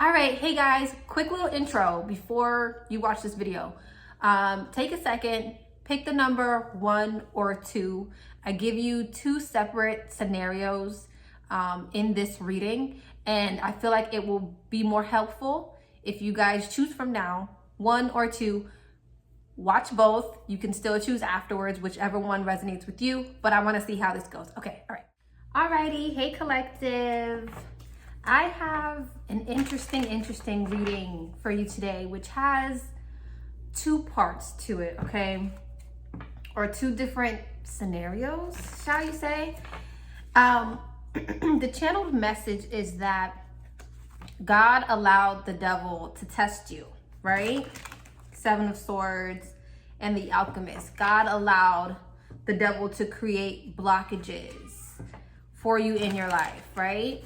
All right, hey guys, quick little intro before you watch this video. Take a second, pick the number 1 or 2. I give you 2 separate scenarios in this reading, and I feel like it will be more helpful if you guys choose from now, 1 or 2. Watch both. You can still choose afterwards, whichever one resonates with you, but I want to see how this goes. Okay, all right. Alrighty, hey collective. I have an interesting reading for you today, which has 2 parts to it, okay? Or 2 different scenarios, shall you say? The channeled message is that God allowed the devil to test you, right? 7 of Swords and the Alchemist. God allowed the devil to create blockages for you in your life, right?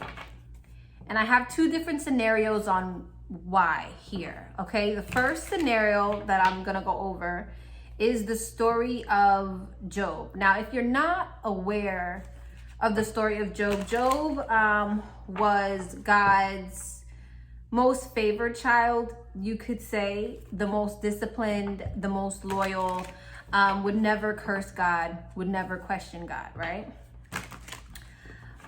And I have 2 different scenarios on why here, okay? The first scenario that I'm gonna go over is the story of Job. Now, if you're not aware of the story of Job, Job was God's most favored child, you could say, the most disciplined, the most loyal, would never curse God, would never question God, right?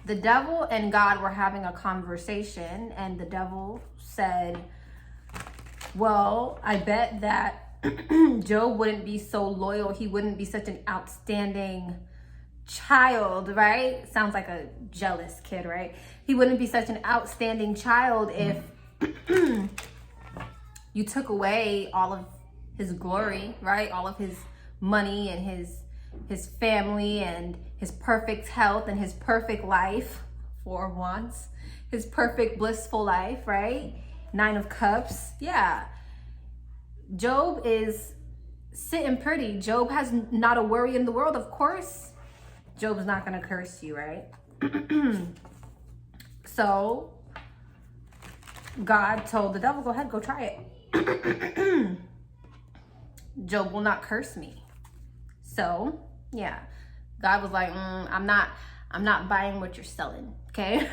The devil and God were having a conversation, and the devil said, well, I bet that Job wouldn't be so loyal. He wouldn't be such an outstanding child, right? Sounds like a jealous kid, right? He wouldn't be such an outstanding child if you took away all of his glory, right? All of his money and his family and his perfect health and his perfect life, for once, his perfect blissful life, right? 9 of Cups. Yeah. Job is sitting pretty. Job has not a worry in the world. Of course, Job's not going to curse you, right? So God told the devil, go ahead, go try it. Job will not curse me. So yeah, God was like, I'm not buying what you're selling, okay?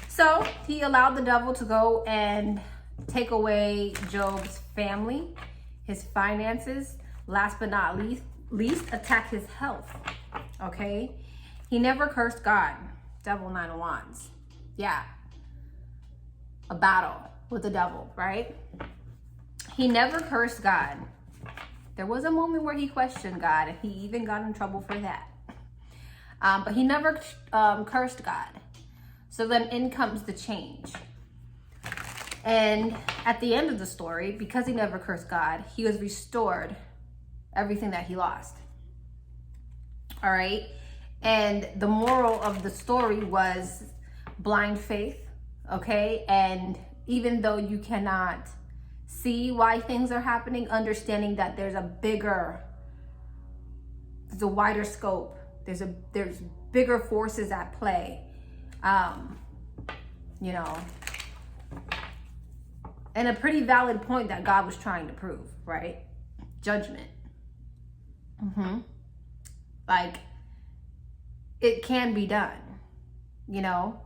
So he allowed the devil to go and take away Job's family, his finances, last but not least attack his health, okay? He never cursed God. Devil, 9 of Wands. Yeah, a battle with the devil, right? He never cursed God. There was a moment where he questioned God, and he even got in trouble for that. But he never cursed God. So then in comes the change. And at the end of the story, because he never cursed God, he was restored everything that he lost. All right? And the moral of the story was blind faith, okay? And even though you cannot see why things are happening, understanding that there's a wider scope, there's bigger forces at play, you know, and a pretty valid point that God was trying to prove, right? Judgment. Like, it can be done, you know,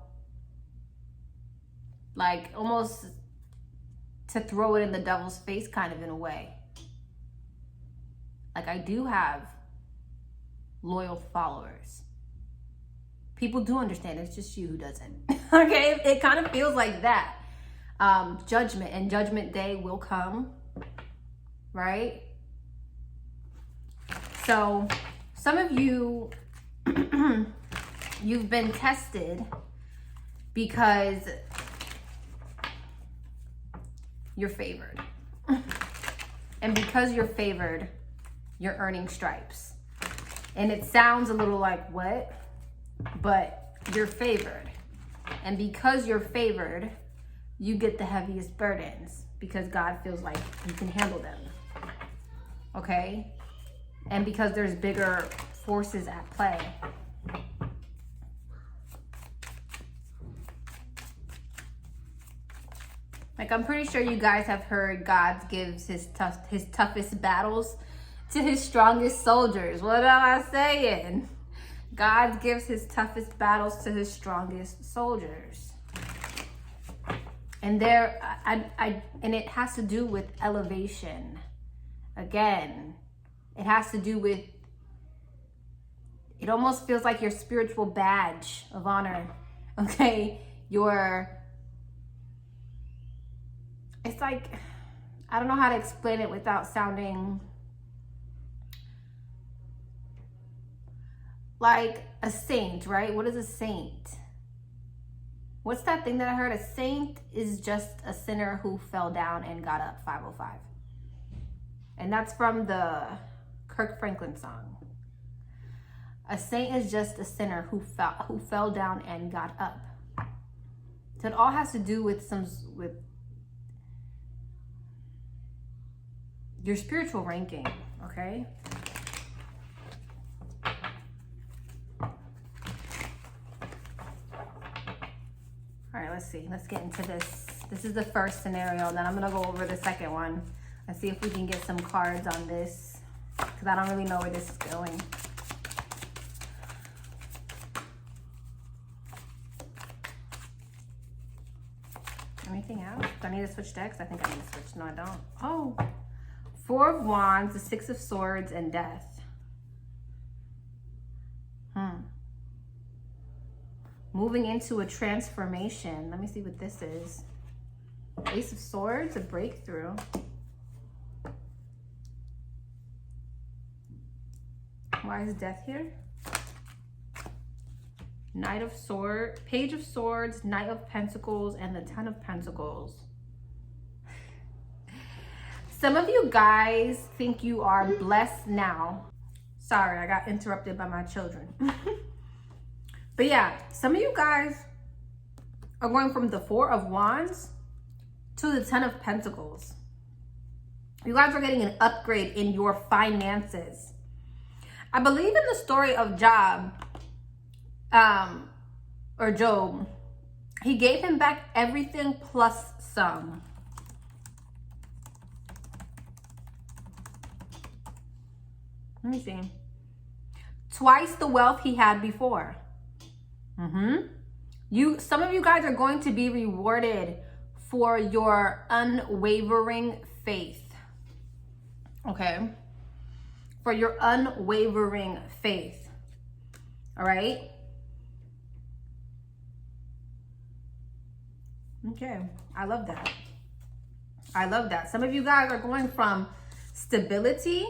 like almost to throw it in the devil's face, kind of, in a way. Like, I do have loyal followers. People do understand. It's just you who doesn't. Okay, it kind of feels like that. Judgment, and judgment day will come, right? So some of you, you've been tested because you're favored. And because you're favored, you're earning stripes. And it sounds a little like, what? But you're favored. And because you're favored, you get the heaviest burdens because God feels like you can handle them. Okay? And because there's bigger forces at play. Like, I'm pretty sure you guys have heard God gives his toughest battles to his strongest soldiers. What am I saying? God gives his toughest battles to his strongest soldiers. And and it has to do with elevation. Again, it has to do with, it almost feels like your spiritual badge of honor. Okay, it's like, I don't know how to explain it without sounding like a saint, right? What is a saint? What's that thing that I heard? A saint is just a sinner who fell down and got up, 505. And that's from the Kirk Franklin song. A saint is just a sinner who fell down and got up. So it all has to do with your spiritual ranking, okay? All right, let's see. Let's get into this. This is the first scenario. Then I'm going to go over the second one and see if we can get some cards on this, because I don't really know where this is going. Anything else? Do I need to switch decks? I think I need to switch. No, I don't. Oh, Four of Wands, the Six of Swords, and Death. Moving into a transformation. Let me see what this is. Ace of Swords, a breakthrough. Why is Death here? Knight of Swords, Page of Swords, Knight of Pentacles, and the Ten of Pentacles. Some of you guys think you are blessed now. Sorry, I got interrupted by my children. But yeah, some of you guys are going from the Four of Wands to the Ten of Pentacles. You guys are getting an upgrade in your finances. I believe in the story of Job, or Job. He gave him back everything plus some. Let me see. Twice the wealth he had before. Some of you guys are going to be rewarded for your unwavering faith. Okay? For your unwavering faith. All right? Okay. I love that. I love that. Some of you guys are going from stability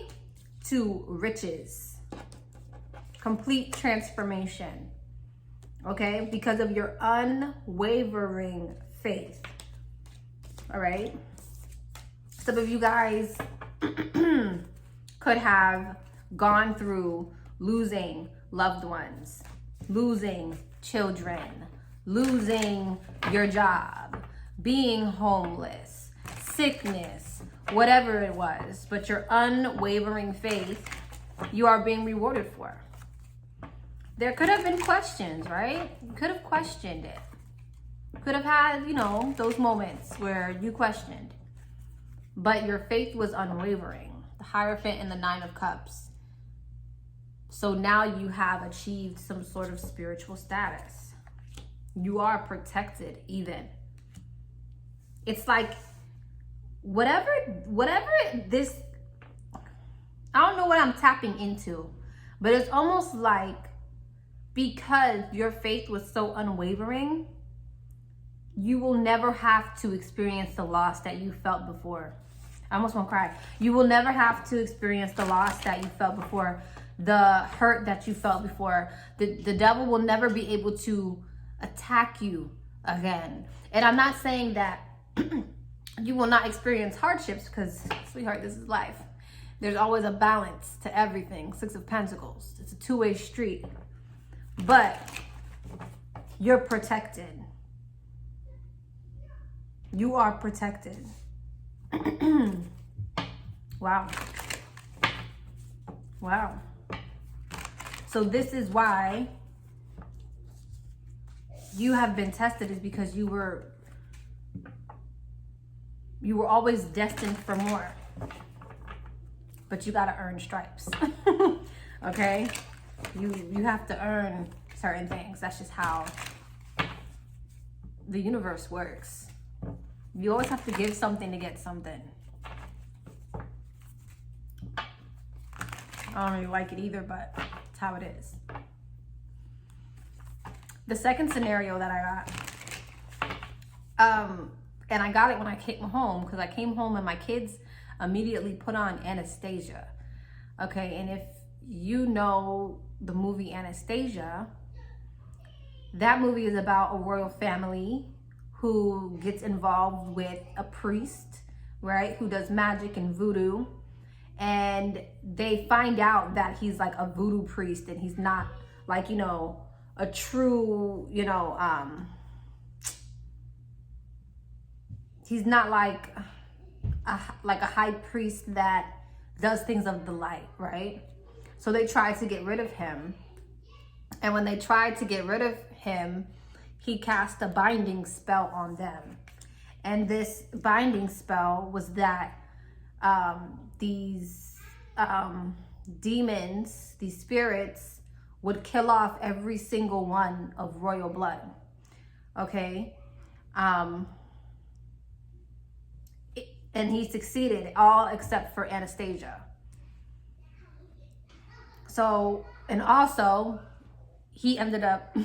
to riches. Complete transformation. Okay? Because of your unwavering faith. All right? Some of you guys could have gone through losing loved ones, losing children, losing your job, being homeless, sickness, whatever it was. But your unwavering faith, you are being rewarded for. There could have been questions, right? You could have questioned it. Could have had, those moments where you questioned. But your faith was unwavering. The Hierophant and the Nine of Cups. So now you have achieved some sort of spiritual status. You are protected even. It's like whatever this, I don't know what I'm tapping into, but it's almost like because your faith was so unwavering, you will never have to experience the loss that you felt before. I almost want to cry. You will never have to experience the loss that you felt before, the hurt that you felt before. The devil will never be able to attack you again. And I'm not saying that you will not experience hardships, because, sweetheart, this is life. There's always a balance to everything. Six of Pentacles. It's a two-way street. But you're protected. You are protected. Wow. Wow. So this is why you have been tested, is because you were always destined for more. But you got to earn stripes. Okay? You have to earn certain things. That's just how the universe works. You always have to give something to get something. I don't really like it either, but it's how it is. The second scenario that I got, and I got it when I came home, because I came home and my kids immediately put on Anastasia. Okay, and if you know the movie Anastasia, that movie is about a royal family who gets involved with a priest, right, who does magic and voodoo. And they find out that he's like a voodoo priest, and he's not like, you know, a true, you know, he's not like a high priest that does things of the light, right? So they try to get rid of him. And when they tried to get rid of him, he cast a binding spell on them. And this binding spell was that these demons, these spirits, would kill off every single one of royal blood. Okay? And he succeeded, all except for Anastasia. So, and also, he ended up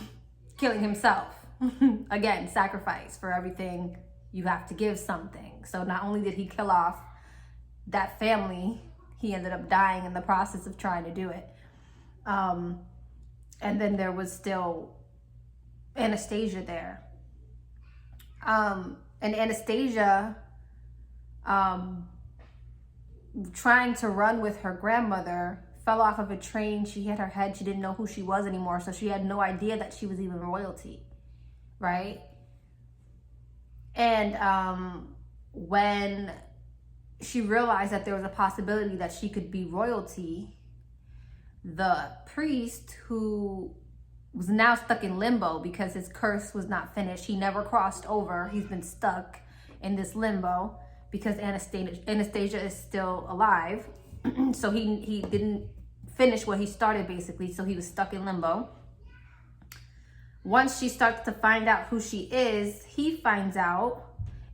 killing himself. Again, sacrifice. For everything, you have to give something. So not only did he kill off that family, he ended up dying in the process of trying to do it. And then there was still Anastasia there. And Anastasia, trying to run with her grandmother, fell off of a train. She hit her head. She didn't know who she was anymore. So she had no idea that she was even royalty, right? And when she realized that there was a possibility that she could be royalty, the priest, who was now stuck in limbo because his curse was not finished, he never crossed over, he's been stuck in this limbo because Anastasia is still alive. So he didn't finish what he started, basically, so he was stuck in limbo. Once she starts to find out who she is, he finds out,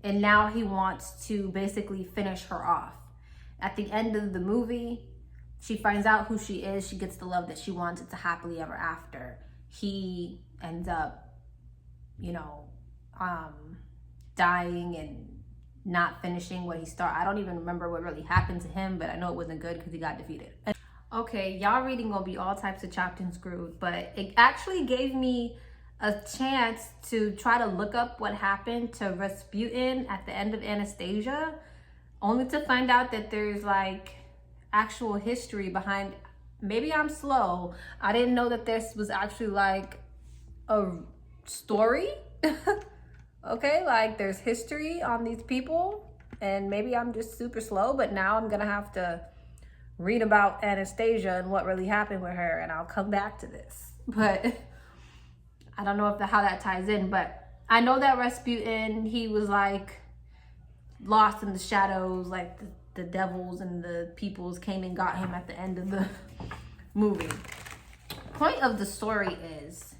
and now he wants to basically finish her off. At the end of the movie, she finds out who she is. She gets the love that she wants. It's a happily ever after. He ends up, you know, dying and not finishing what he started. I don't even remember what really happened to him, but I know it wasn't good because he got defeated. Okay, y'all reading gonna be all types of chopped and screwed, but it actually gave me a chance to try to look up what happened to Rasputin at the end of Anastasia, only to find out that there's like actual history behind. Maybe I'm slow. I didn't know that this was actually like a story. Okay, like there's history on these people, and maybe I'm just super slow, but now I'm gonna have to read about Anastasia and what really happened with her, and I'll come back to this. But I don't know how that ties in, but I know that Rasputin, he was like lost in the shadows, like the devils and the peoples came and got him at the end of the movie. Point of the story is,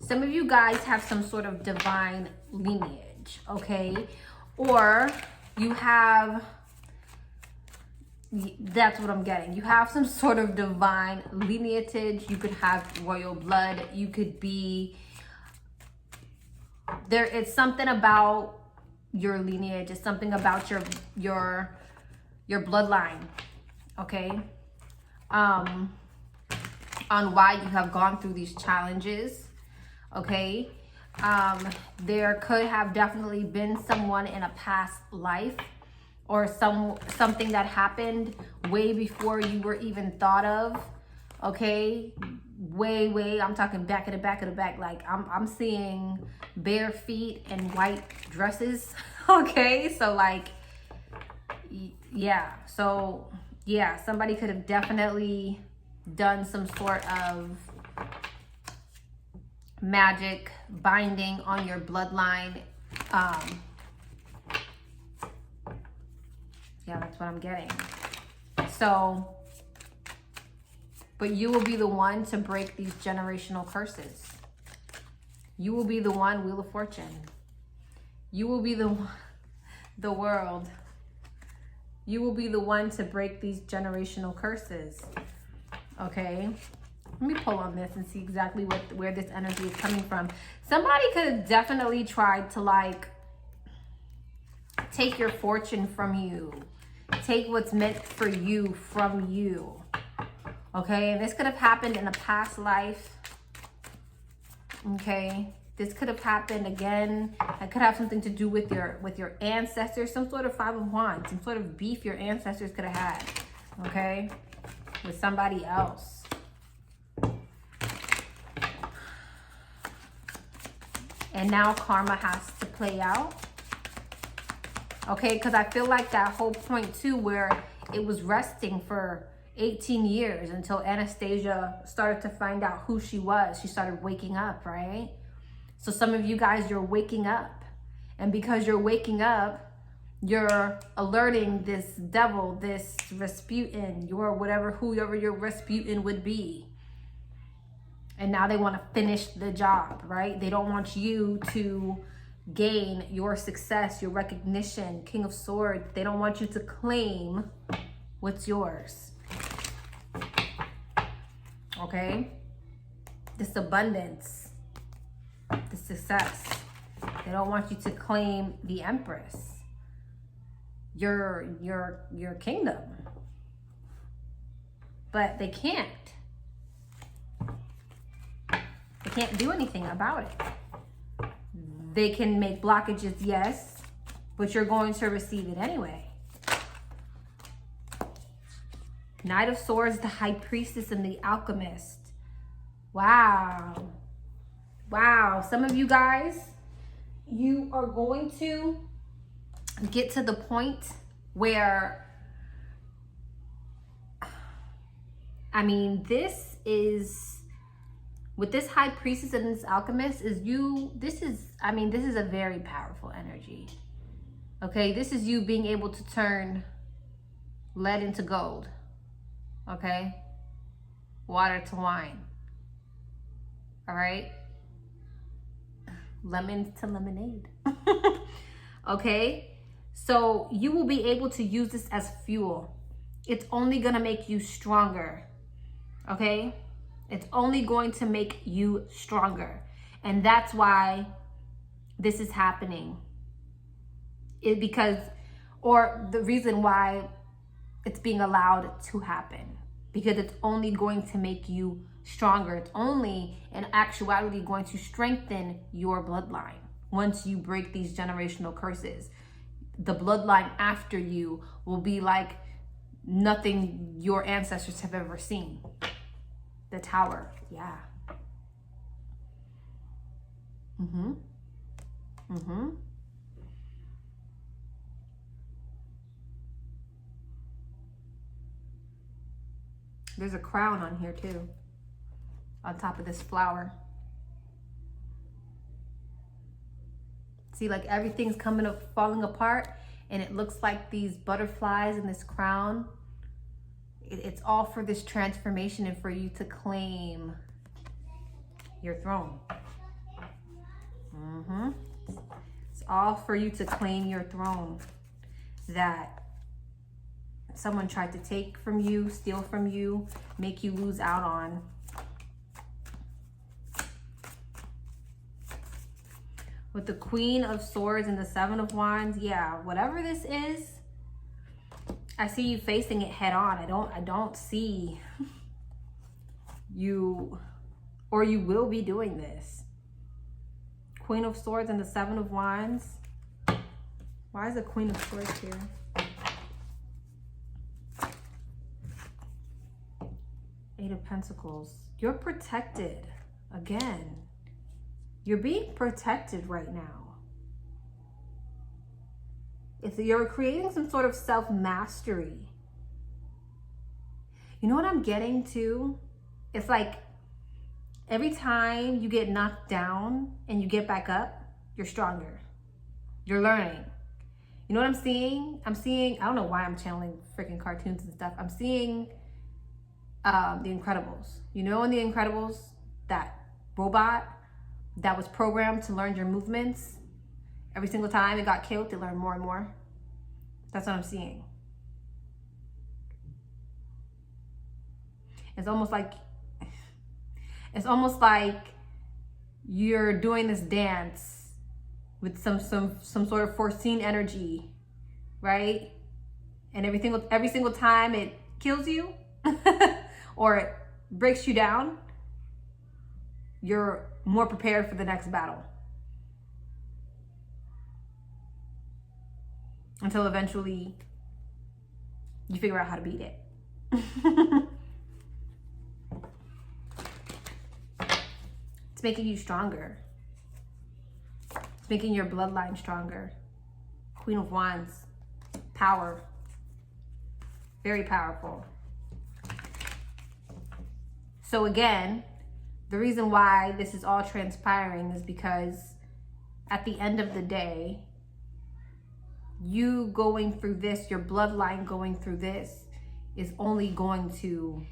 some of you guys have some sort of divine lineage, okay? Or you have, that's what I'm getting. You have some sort of divine lineage. You could have royal blood. You could be, it's something about your lineage. It's something about your bloodline, okay? On why you have gone through these challenges, okay? There could have definitely been someone in a past life, or something that happened way before you were even thought of, okay? Way, I'm talking back of the back. Like I'm seeing bare feet and white dresses, okay? So like, yeah. So yeah, somebody could have definitely done some sort of magic binding on your bloodline. Yeah, that's what I'm getting. So, but you will be the one to break these generational curses. You will be the one, Wheel of Fortune. You will be the one the world. You will be the one to break these generational curses. Okay? Let me pull on this and see exactly where this energy is coming from. Somebody could have definitely tried to like take your fortune from you. Take what's meant for you from you. Okay? And this could have happened in a past life. Okay? This could have happened again. It could have something to do with your ancestors. Some sort of 5 of Wands. Some sort of beef your ancestors could have had. Okay? With somebody else. And now karma has to play out. Okay, because I feel like that whole point too where it was resting for 18 years until Anastasia started to find out who she was. She started waking up, right? So some of you guys, you're waking up. And because you're waking up, you're alerting this devil, this Rasputin, whoever your Rasputin would be. And now they want to finish the job, right? They don't want you to gain your success, your recognition, King of Swords. They don't want you to claim what's yours. Okay? This abundance, the success. They don't want you to claim the Empress, your kingdom. But they can't. They can't do anything about it. They can make blockages, yes, but you're going to receive it anyway. Knight of Swords, the High Priestess, and the Alchemist. Wow. Wow. Some of you guys, you are going to get to the point where, I mean, this is, with this High Priestess and this Alchemist, this is a very powerful energy. Okay, this is you being able to turn lead into gold. Okay, water to wine. All right, lemon to lemonade. Okay, so you will be able to use this as fuel. It's only gonna make you stronger. Okay, it's only going to make you stronger. And that's why this is happening. The reason why it's being allowed to happen. Because it's only going to make you stronger. It's only, in actuality, going to strengthen your bloodline. Once you break these generational curses, the bloodline after you will be like nothing your ancestors have ever seen. The Tower, yeah. There's a crown on here too, on top of this flower. See, like everything's falling apart, and it looks like these butterflies in this crown. It's all for this transformation and for you to claim your throne. It's all for you to claim your throne that someone tried to take from you, steal from you, make you lose out on. With the Queen of Swords and the Seven of Wands, yeah, whatever this is, I see you facing it head on. I don't see you, or you will be doing this. Queen of Swords and the Seven of Wands. Why is the Queen of Swords here? Eight of Pentacles. You're protected. Again, you're being protected right now. If you're creating some sort of self-mastery. You know what I'm getting to? It's like every time you get knocked down and you get back up, you're stronger. You're learning. You know what I'm seeing? I'm seeing, I don't know why I'm channeling freaking cartoons and stuff. I'm seeing The Incredibles. You know, in The Incredibles, that robot that was programmed to learn your movements, every single time it got killed, they learned more and more. That's what I'm seeing. It's almost like you're doing this dance with some sort of foreseen energy, right? And every single time it kills you or it breaks you down, you're more prepared for the next battle. Until eventually you figure out how to beat it. It's making you stronger. It's making your bloodline stronger. Queen of Wands. Power. Very powerful. So again, the reason why this is all transpiring is because at the end of the day, you going through this, your bloodline going through this, is only going to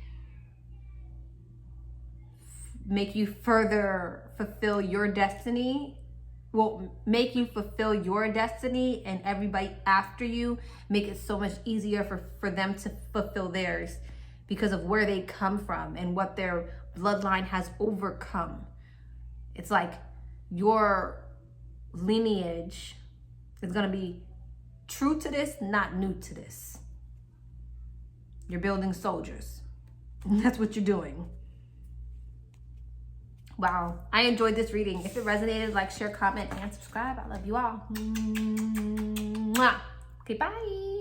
make you further fulfill your destiny. Will make you fulfill your destiny, and everybody after you, make it so much easier for them to fulfill theirs because of where they come from and what their bloodline has overcome. It's like your lineage is going to be true to this, not new to this. You're building soldiers. That's what you're doing. Wow. I enjoyed this reading. If it resonated, like, share, comment, and subscribe. I love you all. Mwah. Okay, bye.